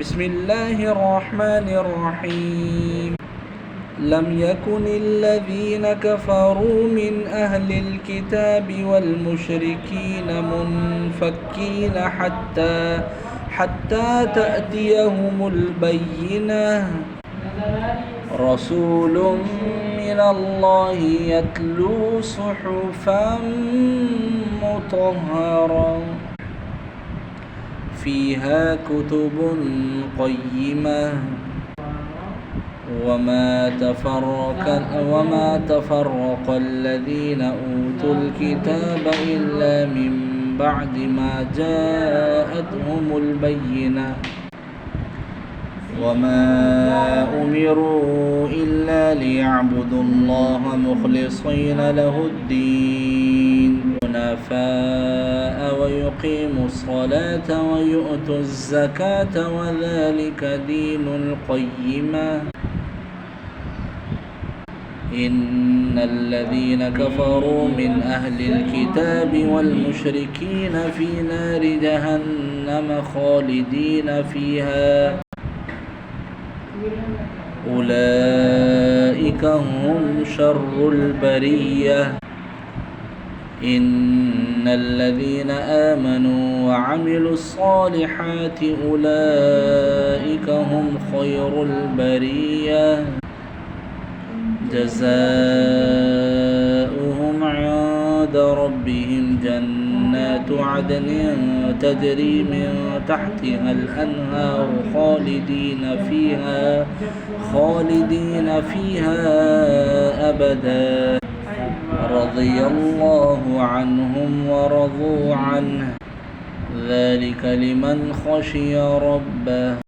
بسم الله الرحمن الرحيم. لم يكن الذين كفروا من أهل الكتاب والمشركين منفكين حتى تأتيهم البينة. رسول من الله يتلو صحفا مطهرة فيها كتب قيمة وما تفرق الذين أوتوا الكتاب إلا من بعد ما جاءتهم البينة وما أمروا إلا ليعبدوا الله مخلصين له الدين حنفاء ويقيموا الصلاة ويؤتوا الزكاة وذلك دين القيمة. إن الذين كفروا من أهل الكتاب والمشركين في نار جهنم خالدين فيها أولئك هم شر البرية. إن الذين آمنوا وعملوا الصالحات أولئك هم خير البرية جزاؤهم عند ربهم جنات عدن تجري من تحتها الأنهار خالدين فيها أبدا رضي الله عنهم ورضوا عنه ذلك لمن خشي ربه.